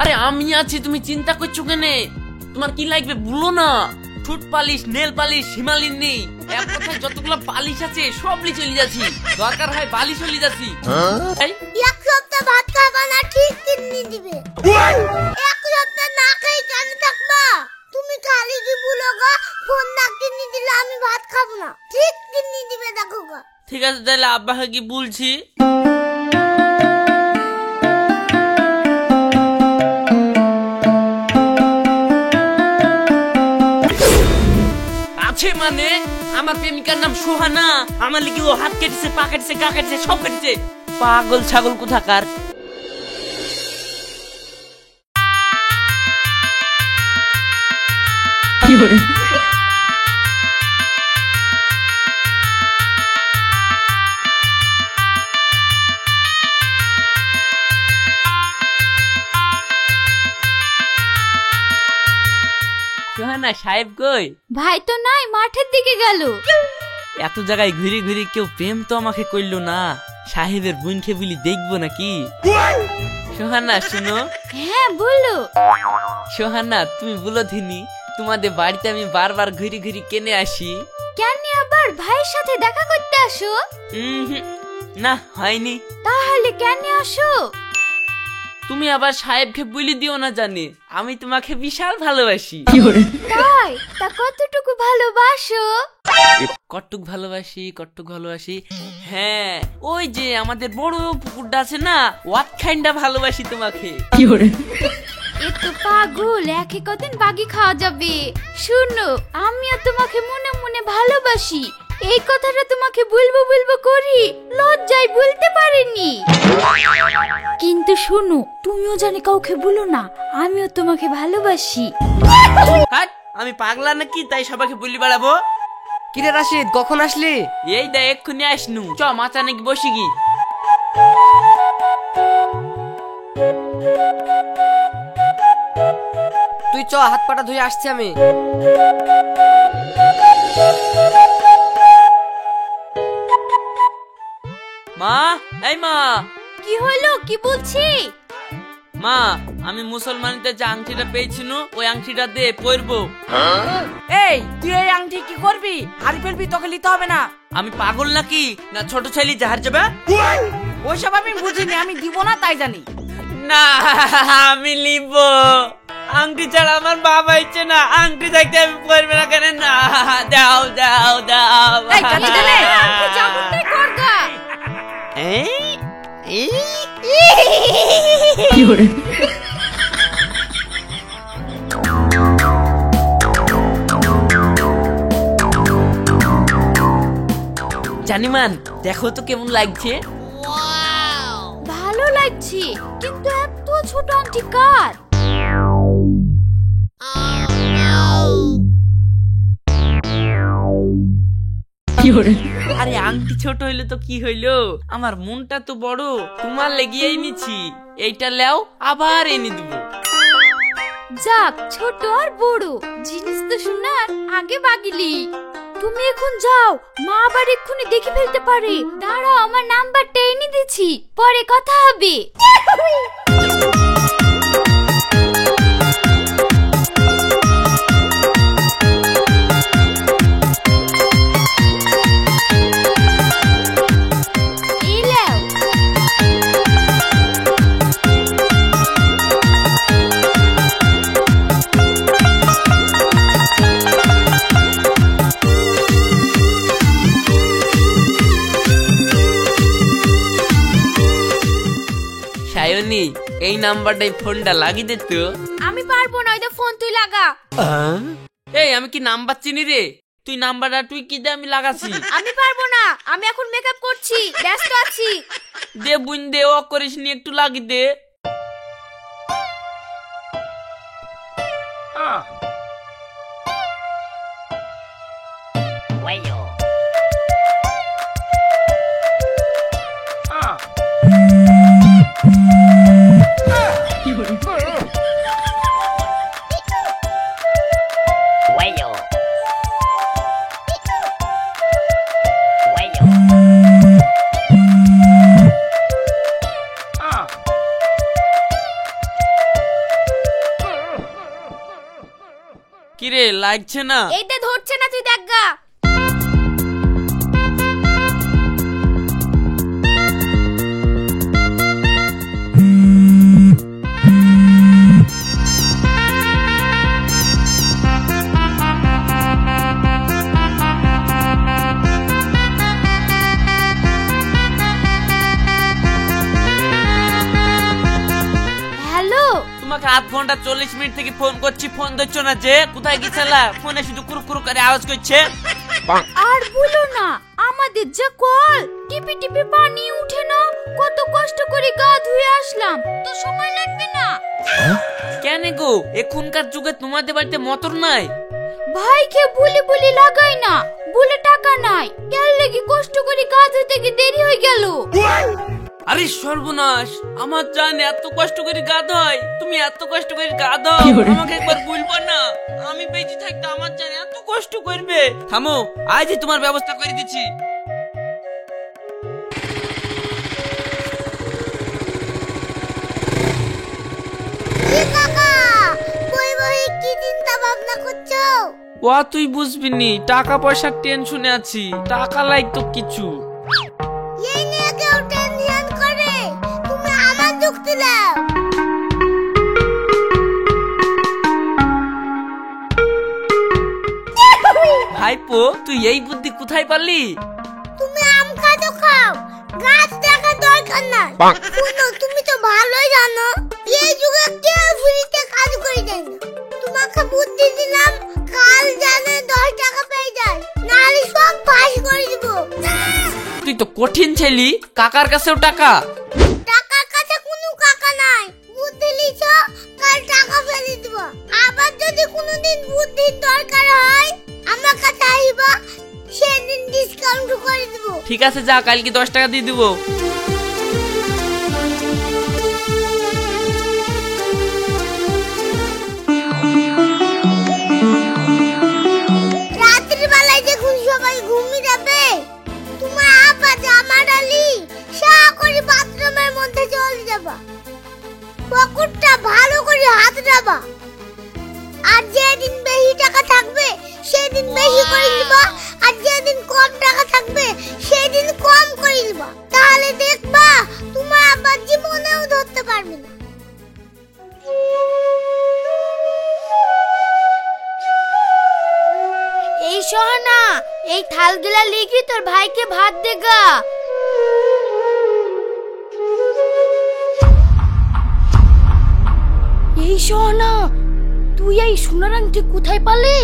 আরে আমি আছি, তুমি চিন্তা করছো কেনে? তোমার কি লাগবে বলো না। ঠোঁট পালিশ, নেল পালিশ, হিমালয় নেই, এক কথায় যতগুলো পালিশ আছে সব নিয়ে চলে যাচ্ছি, দরকার হয় বালিশ চলে যাচ্ছি। এক সপ্তাহ ভাত খাবা না, ঠিক কিডনি দিবে। এক সপ্তাহ না খেয়ে কেন থাকবা? তুমি খালি কি বলো গো, ফোন না কিডনি দিলে আমি ভাত খাবো না, ঠিক কিডনি দিবে দেখো গো। ঠিক আছে তাহলে আব্বাকে কি বলছি। আছে মানে আমার প্রেমিকার নাম সোহানা, আমার লিখে ও হাত কেটেছে, পা কেটেছে, গা কেটেছে, সব কেটেছে, পাগল ছাগল কোথাকার। কি করে সোহানা সাহেব কই? ভাই তো নাই, মাঠের দিকে গেল। এত জায়গায় ঘুরে ঘুরে কেউ প্রেম তো আমাকে করলো না, সাহেবের বোনকে বলি দেখবো নাকি। সোহানা শুনো। হ্যাঁ বলো। সোহানা তুমি বলো ধিনি, তোমাদের বাড়িতে আমি বারবার ঘুরে ঘুরে কেনে আসি। কেন আবার ভাইয়ের সাথে দেখা করতে আসো? না হয়নি। তাহলে কেন আসো? তুমি আবার সাহেবকে বলি দিও না জানে আমি তোমাকে বিশাল ভালোবাসি। তাই? তা কতটুকু ভালোবাসো? কটুক ভালোবাসি, কটুক ভালোবাসি, হ্যাঁ ওই যে আমাদের বড় পুকুরটা আছে না, ওয়াটখাইন্ডা ভালোবাসি তোমাকে। এত পাগল, একে কদিন বাগি খাওয়া যাবে। শুনো, আমিও তোমাকে মনে মনে ভালোবাসি, এই কথাটা তোমাকে বলবো বলবো করি লজ্জায় বলতে পারিনি। কিন্তু শোনো, তুমিও জানি কাউকে বলো না আমিও তোমাকে ভালোবাসি। হাট, আমি পাগলা নাকি তাই সবাইকে বলি বেড়াবো? কিরে রাশিদ, কখন আসলি? এই দা এক্ষুনি আসনু, চ মাচা নাকি বসি গি। তুই চ, হাত পাটা ধুয়ে আসছি আমি। মা, এই মা। কি হলো, কি বলছি? মা, আমি মুসলমানিতে যে আংটিটা পেয়েছিনু ওই আংটিটা দে পরবো। এই তুই এই আংটি কি করবি? হারি ফেলবি, তোকে নিতে হবে না। আমি পাগল নাকি না ছোট ছেলে জাহার যাবে? ওইসব আমি বুঝিনি, আমি দিব না তাই জানি। না আমি লিব, আংটি ছাড়া আমার বাবা ইচ্ছে না, আংটি থাকতে আমি পরবে না কেন? না দাও দাও দাও। এই কালি দিলে আংটি চাবুকটাই করগা। কি করে জানিমান, দেখো তো কেমন লাগছে। ভালো লাগছে, কিন্তু এত ছোট আংটি কার? আরে আংটি ছোট হইলো তো কি হইলো, আমার মনটা তো বড়, তোমার লেগিয়েই নিছি, এইটা লেও আবার এনে দেবো। যাক, ছোট আর বড় জিনিস তো শোনার আগে বাগিলি। তুমি এখন যাও, মা আবার এক্ষুনি দেখে ফেলতে পারে। দাঁড়াও, আমার নাম্বারটা এনে দিচ্ছি, পরে কথা হবে। সায়নী, এই নাম্বারটাই ফোনটা লাগিয়ে দে তো। আমি পারবো না, ওই ফোন তুই লাগা। এই আমি কি নাম্বার চিনি রে? তুই নাম্বারটা তুই কি দে, আমি লাগাছি। আমি পারবো না, আমি এখন মেকআপ করছি, ব্যস্ত আছি। দে বুন দে, ও করিস নি, একটু লাগি দে। কিরে লাগছে না? এইটা ধরছে না, তুই দেখ গা। হ্যালো, তোমাকে আধ ঘন্টা 40 মিনিট থেকে ফোন করছি, ফোন ধরছো না যে? কোথায় গেছিলা? ফোনে শুধু কুরকুর করে আওয়াজ করছে। আর বলো না, আমাদের যা কল, টিপি টিপি পানি উঠে না। কত কষ্ট করে গা ধুয়ে আসলাম, তো সময় লাগবে না? কেন গো, এখনকার যুগে তোমাদের বাড়িতে মোটর নাই? ভাইকে বলি বলি লাগাই না, বলে টাকা নাই, এর লাগি কষ্ট করে গা ধুতে গিয়ে দেরি হয়ে গেল। আরে সর্বনাশ, আমার জান এত কষ্ট করে গা ধোয়, তুমি এত কষ্ট করে গা দাও, আমাকে একবার বলবো না? আমি বেঁচে থাকতে আমার জান এত কষ্ট করবে? থামো, আজই তোমার ব্যবস্থা করে দিচ্ছি। ও তুই বুঝবি নি, টাকা পয়সার টেনশনে আছি, টাকা লাই তো কিছু। এই নিয়ে কেউ টেনশন করে, তুমি আমার যুক্তি দাও। ভাইপো, তুই এই বুদ্ধি কোথায় পারলি? তুমি আম খাও খাও, গাছ দেখার দরকার নাই। শুনো, তুমি তো ভালোই জানো এই যুগে কেউ ফ্রিতে কাজ করে দেয় না। তোমাকে বুদ্ধি দিলাম, কাল জানে 10 টাকা পেয়ে যায়, নাহলে সব পাস করে দিব। তুই তো কঠিন ছেলি, কাকার কাছেও টাকা? টাকার কাছে কোনো কাকা নাই, বুদ্ধি লিছ, কাল টাকা ফেলে দিব। আবার যদি কোনোদিন বুদ্ধির দরকার হয় আমার কাছে আইবা, সেদিন ডিসকাউন্ট করে দিব। ঠিক আছে, যা, কালকে 10 টাকা দিয়ে দিব। রাত্রি বেলায় যখন সবাই ঘুমিয়ে যাবে, তোমার আপা জামা ডালি সা করে বাথরুমের মধ্যে চলে যাবা, পকেটটা ভালো করে হাত রাখবা, আর যেদিন বেশি টাকা থাকবে সেদিন বেশি করে নিবা, আর যেদিন কম টাকা থাকবে সেদিন কম করে নিবা। তাহলে দেখবা তোমার আবার জীবনেও ধরতে পারবে না। এই সোহানা, এই থালগুলা লিখি তোর ভাইকে ভাত দেগা। এই সোহানা, তুই এই সোনার আংটি কোথায় পালি?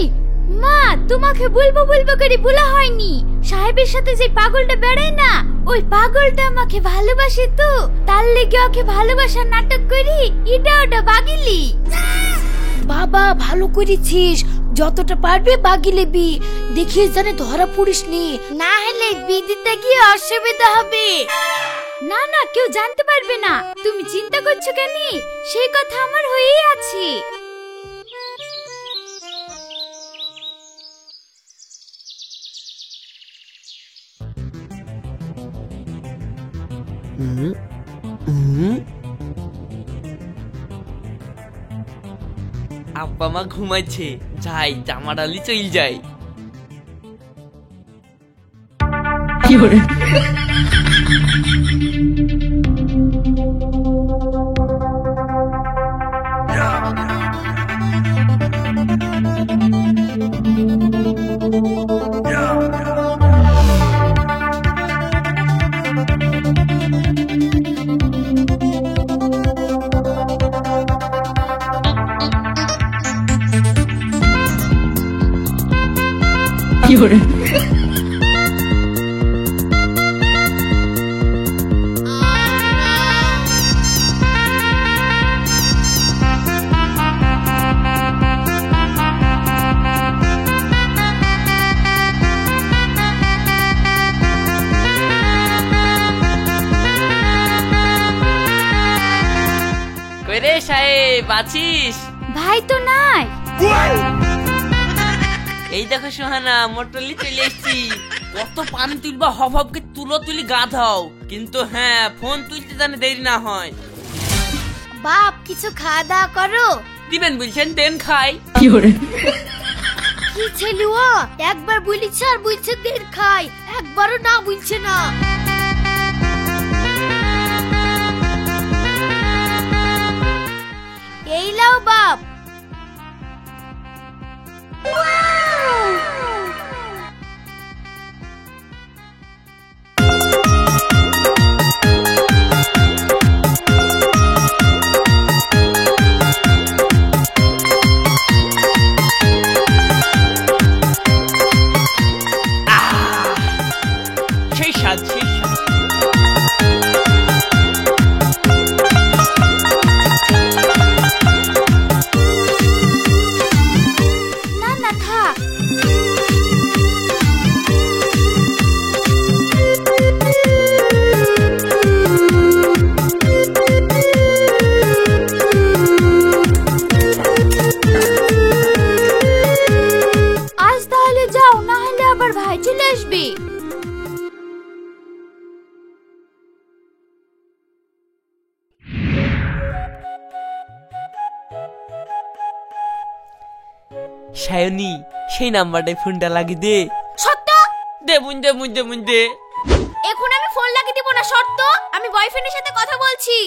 মা, তোমাকে বলবো বলবো করে বলা হয়নি, সাহেবের সাথে যে পাগলটা বেড়ায় না, ওই পাগলটা আমাকে ভালোবাসে, তো তার লেগে ওকে ভালোবাসার নাটক করি এটা ওটা বাগিলি। বাবা, ভালো করেছিস, যতটা পারবে বাগি লেবি, দেখিস জানে ধরা পড়িসনি, না হলে বিদিতে গিয়ে অসুবিধা হবে। না না, কেউ জানতে পারবে না, তুমি চিন্তা করছো কেন? সেই কথা আমার হয়েই আছে। আব্বা মা ঘুমাইছে, যাই জামা ডালি চল যাই। রে সাহেব, আছিস? ভাই তো নাই। এই দেখো সোহানা, মোটরলি চলে এসেছি। কত পানি তুলবা, হবকে তুলি গা ধাও, কিন্তু হ্যাঁ, ফোন তুলতে জানে দেরি না হয়। বাপ, কিছু খাওয়া দাওয়া করো। দিবেন বলছেন, দেন খাই। কি ছেলে ও, একবার বলিছে আর বলছে দের খাই, একবারও না বলছে না। এই লাও বাপ। সেই স্বাদ সেই স্বাদ। না না থাক। আজ তাহলে যাও, না হলে আবার ভাই চলে আসবে। সায়নী, সেই নাম্বারটায় ফোনটা লাগিয়ে দে। সত্য? দে বুন দে বুন দে বুন দে। এখন আমি ফোন লাগিয়ে দিব না, শর্ত আমি বয়ফ্রেন্ডের সাথে কথা বলছি।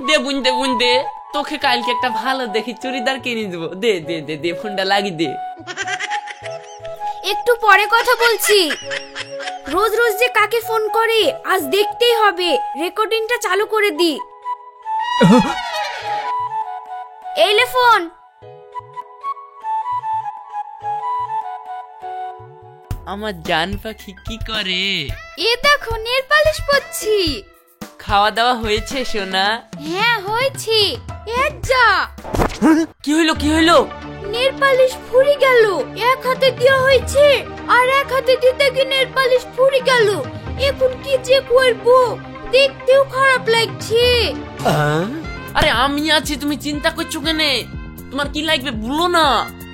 দে বুন দে বুন দে। তোকে কালকে একটা ভালো দেখি চুড়িদার কিনে দেবো। দে দে দে দে, ফোনটা লাগিয়ে দে। একটু পরে কথা বলছি। রোজ রোজ যে কাকে ফোন করে আজ দেখতেই হবে, রেকর্ডিংটা চালু করে দি। এইলে ফোন। আমার জান পাখি কি করে? এ দেখো নেল পালিশ পরছি। খাওয়া দাওয়া হয়েছে সোনা? হ্যাঁ হয়েছে। এর যা। কি হইলো কি হইলো? নেল পালিশ ফুরি গেল। এক হাতে দেওয়া হয়েছে আর এক হাতে দিতে গিয়ে নেল পালিশ ফুরি গেল। এখন কি যে করবো, দেখতেও খারাপ লাগছে। আরে আমি আছি, তুমি চিন্তা করছো কেনে? তোমার কি লাগবে বলো না।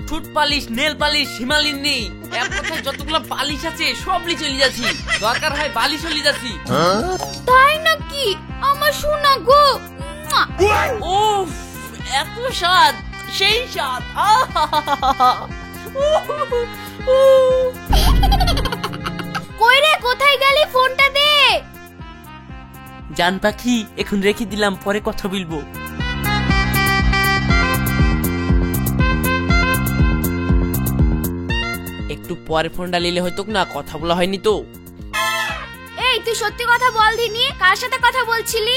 ঠোঁট পালিশ, নেল পালিশ, হিমালয় নেই, এক কথায় যতগুলো পালিশ আছে সব লি চলে যাচ্ছি। দরকার হয় বালিশ চলে যাচ্ছি। তাই নাকি? আমার সোনা গো। উফ, এত স্বাদ, সেই স্বাদ। কই রে, কোথায় গেলি? ফোনটা দে। জান পাখি, এখন রেখে দিলাম, পরে কথা বলবো। একটু পরে ফোনটা নিলে হয়তো না, কথা বলা হয়নি তো। এই তুই সত্যি কথা বল দিনি, কার সাথে কথা বলছিলি?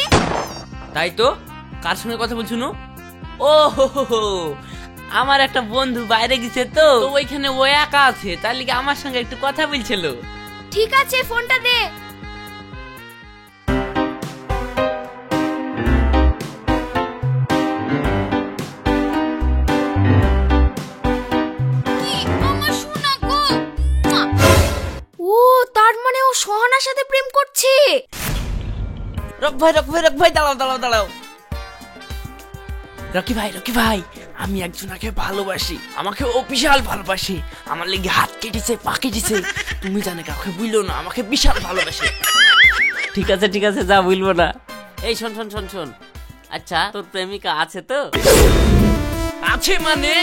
তাই তো, কার সঙ্গে কথা বলছো? ও হো হো হো, আমার একটা বন্ধু বাইরে গেছে তো ওইখানে ও একা আছে, তার লিগে আমার সঙ্গে একটু কথা বলছিল। ঠিক আছে, ফোনটা দে। কি, আমার সোনা গো। ও তার মানে ও সোহানার সাথে প্রেম করছে। রকি ভাই দাঁড়াও দাঁড়াও দাঁড়াও। রকি ভাই, আমি একজনকে ভালোবাসি, আমাকে ও বিশাল ভালোবাসে, আমার লেগে হাত কেটেছে পা কেটেছে, তুমি জানে কাউকে বুঝলো না, আমাকে বিশাল ভালোবাসে। ঠিক আছে যা বলবো না। এই শোন শোন শোন শোন, আচ্ছা তোর প্রেমিকা আছে তো? আছে মানে,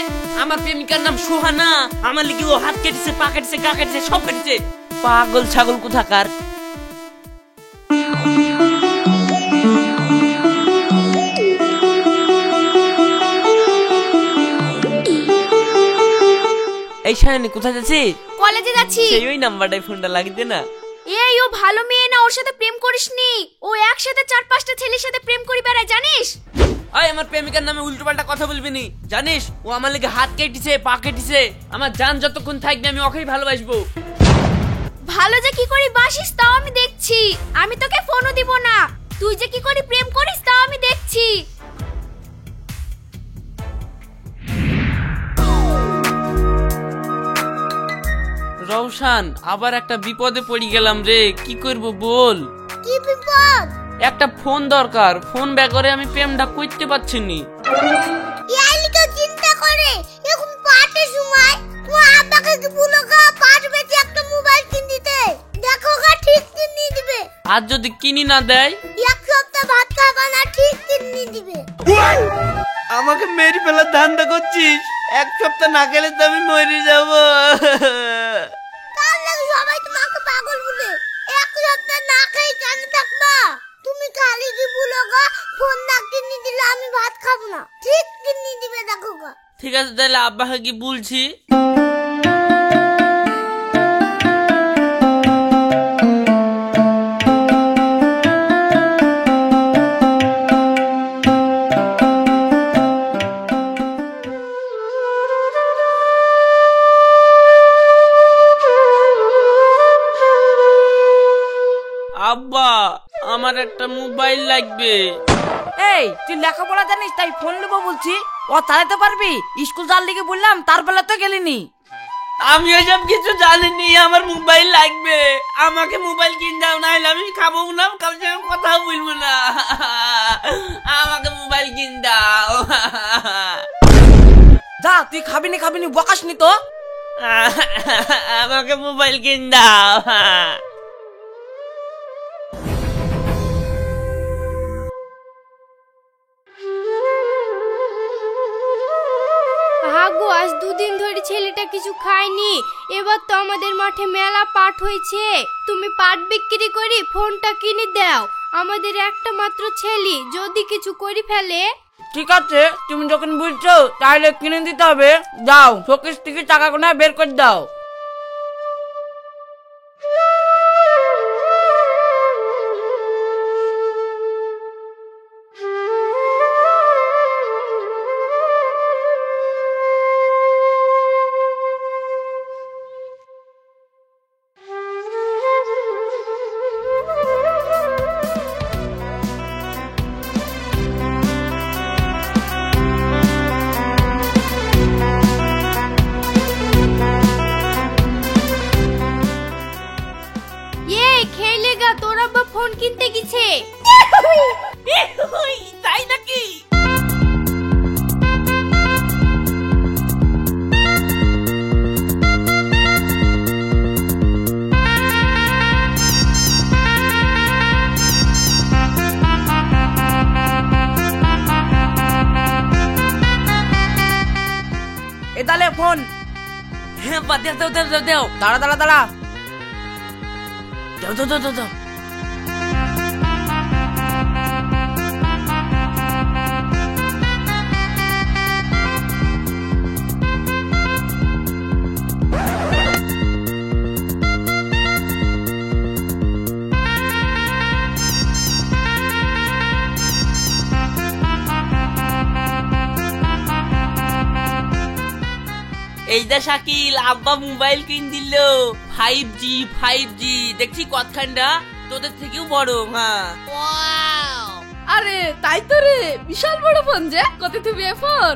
আমার প্রেমিকার নাম সুহানা, আমার লেগে ও হাত কেটেছে পা কেটেছে গা কেটেছে সব কেটেছে। পাগল ছাগল কোথাকার। এই শায়নি কোথায় যাচ্ছি? কলেজে যাচ্ছি। সেই ওই নাম্বারটায় ফোনটা লাগিয়ে দে না। এই ও ভালো মেয়ে না, ওর সাথে প্রেম করিসনি। ও একসাথে 4-5টা ছেলের সাথে প্রেম করি বেড়ায়, জানিস? আয় আমার প্রেমিকার নামে উল্টো পাল্টা কথা বলবি নি, জানিস ও আমার লেগে হাত কেটেছে পা কেটেছে, আমার জান যতক্ষণ থাকবে আমি ওকেই ভালোবাসবো। ভালো যে কি করি বাসিস তাও আমি দেখছি, আমি তোকে ফোনও দিব না। তুই যে কি করি প্রেম করিস তাও আমি দেখছি। রওশান, আবার একটা বিপদে পড়ে গেলাম রে, কি করব বল? কি বিপদ? একটা ফোন দরকার, ফোন বেগরে আমি প্রেমটা করতে পারছি নি। ইয়ালিকা চিন্তা করে, এখন পাটের সময় তোমার আব্বাকে কি বলো গা, পাট বেচে একটা মোবাইল কিনে দিতে। দেখো গা ঠিক কিনে দিবে। আর যদি কিনি না দেয়? এক সপ্তাহ ভাত খাবা না, ঠিক কিনে দিবে। আমাকে মেরে ফেলার ধান্দা করছিস? এক সপ্তাহ না গেলে তো আমি মরে যাব। তার লাগে সবাই তোমাকে পাগল বলে। এক সপ্তাহ না খেয়ে কেন থাকবা? তুমি খালি কি বলো গো, ফোন না কিনে দিলে আমি ভাত খাবো না। ঠিক কিনে দিবে দেখো গো। ঠিক আছে তাহলে আব্বাকে কি বলছি। আব্বা আমার একটা মোবাইল লাগবে। এই তুই লেখাপড়া জানিস তাই ফোন নেবো বলছি, ও চালাতে পারবি? স্কুল যাওয়ার লিগে বললাম, তার বেলা তো গেলিনি। আমি ওইসব কিছু জানিনি, আমার মোবাইল লাগবে। আমাকে মোবাইল কিনে দাও, নাহলে আমি খাবো না, কারোর সঙ্গে কথা বলবো না। আমাকে মোবাইল কিনে দাও। যা, তুই খাবিনি খাবিনি বকাসনি তো। আমাকে মোবাইল কিনে দাও। হাগো আজ দুদিন ধরে ছেলেটা কিছু খায়নি। এবার তো আমাদের মাঠে মেলা পাট হয়েছে, তুমি পাট বিক্রি করে ফোনটা কিনে দাও। আমাদের একটা মাত্র ছেলে, যদি কিছু করে ফেলে। ঠিক আছে, তুমি যখন বুঝছো তাহলে কিনে দিতে হবে। যাও, শোকেস থেকে টাকা গোনা বের করে দাও। তোর আব্বা ফোন কিনতে গেছে। তাই নাকি? এ তাহলে ফোন। হ্যাঁ বাদ দাও দাও দাও দাও। দাঁড়া দাঁড়া দাঁড়া, দাও দাও দাও দাও দাও। এই যে শাকিল, আব্বা মোবাইল কিন দিল 5G দেখছি কতখানটা তোদের থেকেও বড়। হ্যাঁ আরে তাই তো রে, বিশাল বড় ফোন যে। কত তুমি ফোন?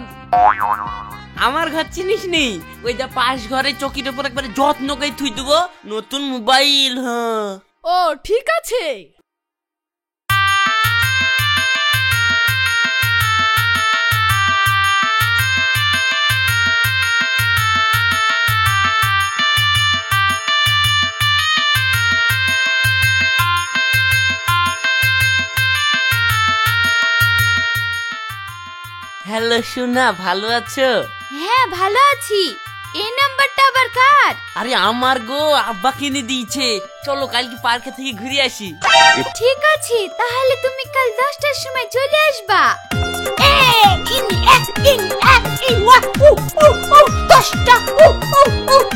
আমার ঘর চিনিস নি, ওই যে পাশ ঘরে চকির উপর একবারে যত্ন করে থুই দেবো নতুন মোবাইল। হ্যাঁ ও ঠিক আছে। হ্যালো সোনা, ভালো আছো? হ্যাঁ ভালো আছি। এই নাম্বারটা আবার কার? আরে আমার গো, আব্বা কিনে দিয়েছে। চলো কালকে পার্কে থেকে ঘুরে আসি। ঠিক আছে, তাহলে তুমি কাল 10টার সময় চলে আসবা।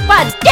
10টা